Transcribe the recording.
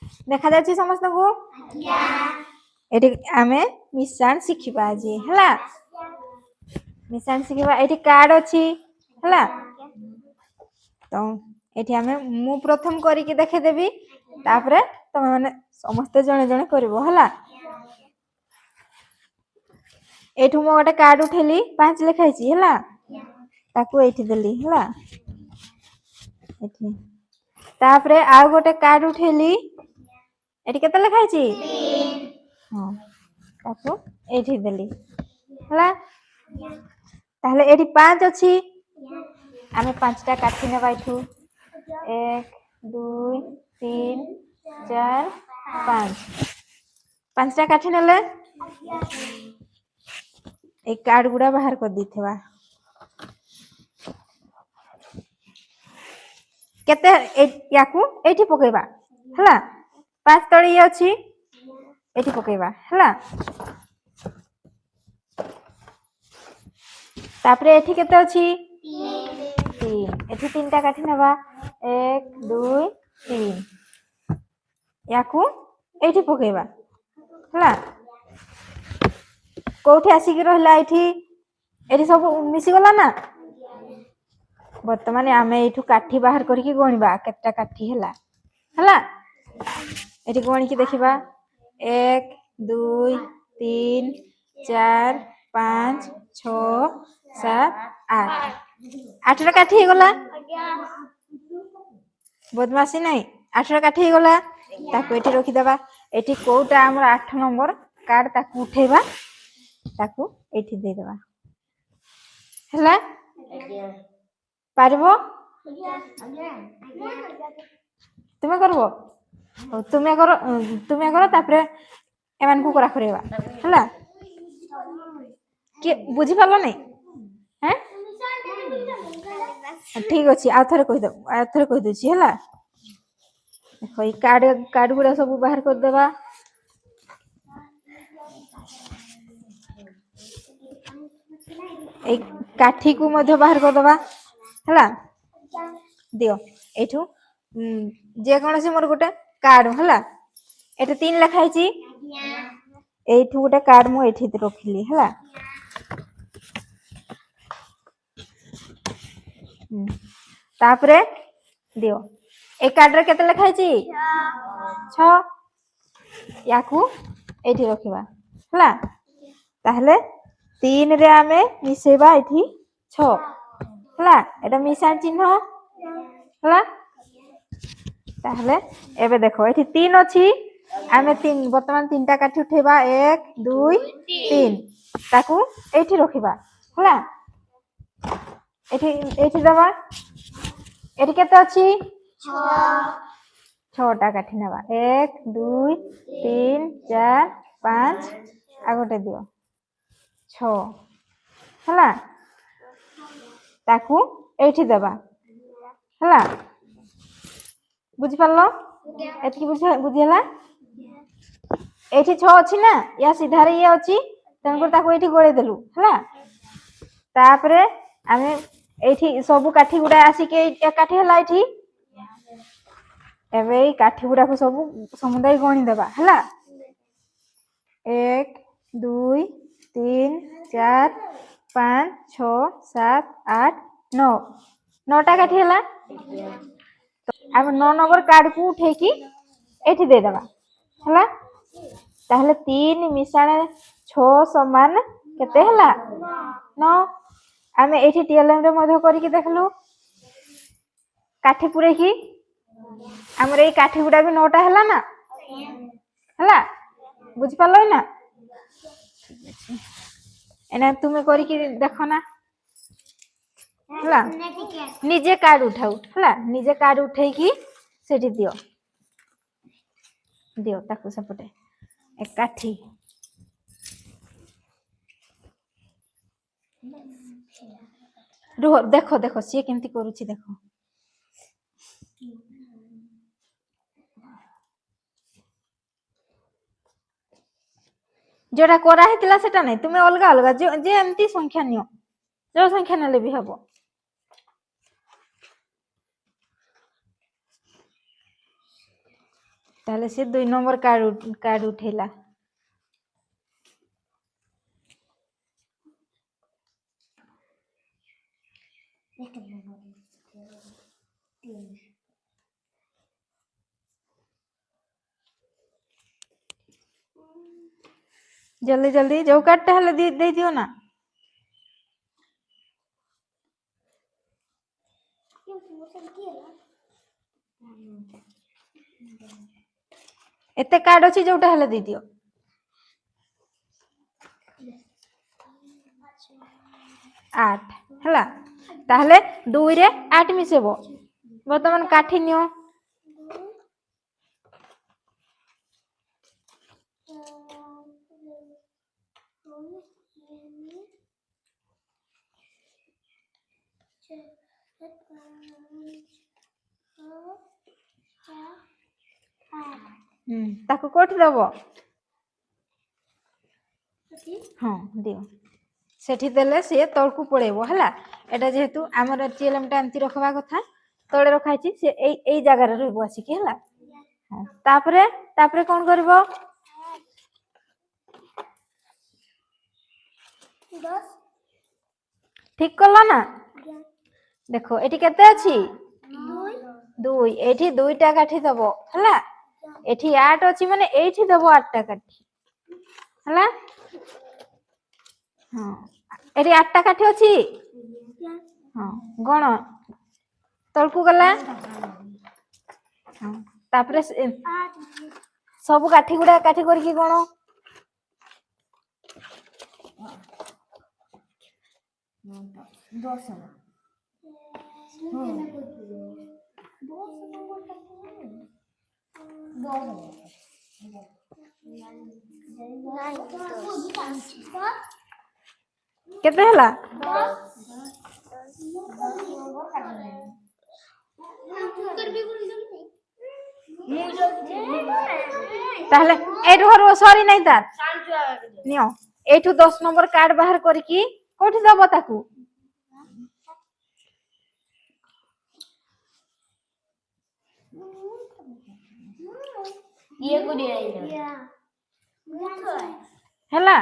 देखा जाच्छी समस्त को एठी आमे मिश्रण शिखिबा आज हला मिश्रण शिखिबा एठी कार्ड अछि हला तो एठी आमे मु प्रथम करी के देखे देबी तापरे तमे माने समस्त जणे जणे करबो हला एठू मो गोटे कार्ड उठेली 5 लिखाई छी हला ताकू एठी देली हला एठी तापरे आ गोटे कार्ड उठेली एठी केते लिखाई छी 3 हां ताकू एठी देली हला ताहले एठी 5 अछि आमे 5टा काठी नेबा एठू 1 2 3 4 5 5टा काठी नेले एक कार्ड गुडा बाहर कर दीथवा केते याकू एठी पकेबा हला 5 तळी अछि एठी पकेबा हला तापरे एठी केते अछि 3 एठी 3टा काठी नेबा 1 2 3 याकू एठी पकेबा हला कोठी आसी कि रहला एठी सब मिसी गला ना वर्तमान आमे एठू काठी बाहर करिकि गणिबा केतटा काठी हला हला एठी गणी कि देखिबा 1 2 3 4 5 6 7 8 8टा काठी गला बदमाशी नहीं 8टा काठी गला ताको एठी रखि देबा एठी कोटा हमर 8 नंबर कार्ड ताको उठेबा ताको एठी दे देबा हला पारबो तुमे करबो तुमे करो तापरे एमान को करा करेबा हला के बुझी पालो नहीं हैं ठीक अछि आ थरे कहि दछि हला होई कार्ड गुडा सब बाहर कर देबा एक काठी को मध्य बाहर कर देबा हला दियो एठू जे कोन से मोर गोटे कार्ड हला एठू 3 लिखाई छी एठू गोटे कार्ड मु एठी रखिली हला तापरे दियो एक कार्ड रे केते लिखाई छी 6 याकू एठी रखिबा हला ताहले 3 रे आमे मिसेबा एठी 6 हला एटा मिसान चिन्ह हला ताहले एबे देखो एठी 3 अछि आमे 3 वर्तमान 3टा काठी उठेबा 1 2 3 ताकू एठी रखिबा हला एठी दबा एठी केते अछि 6टा काठी नेबा 1 2 3 4 5 आ गोटे दियो 6 हला ताकू एठी दबा हला बुझी पालो एठी बुझी हला एठी 6 अछि ना या सीधा रे ये अछि तन को ताकू एठी गोळे देलु हला तापरे आमे एठी सब काठी गुडा आसी के एक काठी हला एठी एबे काठी गुडा को सब समुदाय गणी देबा हला 1 2 3 4 5 6 7 8 9 9टा काठी हला अब 9 नंबर कार्ड को उठे की एठी दे देबा हला ताहले 3 मिसाणे 6 समान केते हला 9 आमे एठी टीएलएम रे मध्य करी के देखलु काठी पुरे की हमरे ए काठी गुडा भी 9टा हला ना हला बुझ पालो ना एना तुमे करी के देखो ना हला निजे कार्ड उठाऊ हला निजे कार्ड उठे की सेठी दियो दियो ताकू सपटे एक काठी रुह देखो देखो सी केमती करूची देखो जोटा करा हेतिला सेटा नै तुमे अलगा अलगा जे एमती संख्या नियो जो संख्या नेले भी हबो তাহলে সে 2 নম্বর কার্ড উঠেলা। जल्दी जल्दी जो कार्डटा हेले दे दियो ना। एते कार्ड अछि जोटा हेले दे दियो। 8 हला ताहले 2 रे 8 मिसेबो। वर्तमान काठी नियो। ताको कोठी दबो। हाँ दियो सेठी देले से तळकू पळेबो हला। एटा जेहेतु हमर टीएलएम टा एंती रखबा कथा तळे रखाई छी से एई जागा रे रहबो आसी की हला। हां तापरे तापरे कोन करबो 10 ठीक करला ना। देखो एठी केते अछि 2 एठी 2 टा काठी दबो हला। एठी 8 अछि माने एठी दबो 8 टा काठी हला। हां एठी 8 टा काठी अछि। हां गण तळकू गला। हां तापरे सब काठी गुडा काठी करकी गण 10 केते हला ताहले एठु हरबो सॉरी नहीं तार नियो एठु 10 नंबर कार्ड बाहर करकी कोठी दबो ताकू। ये को दिया हला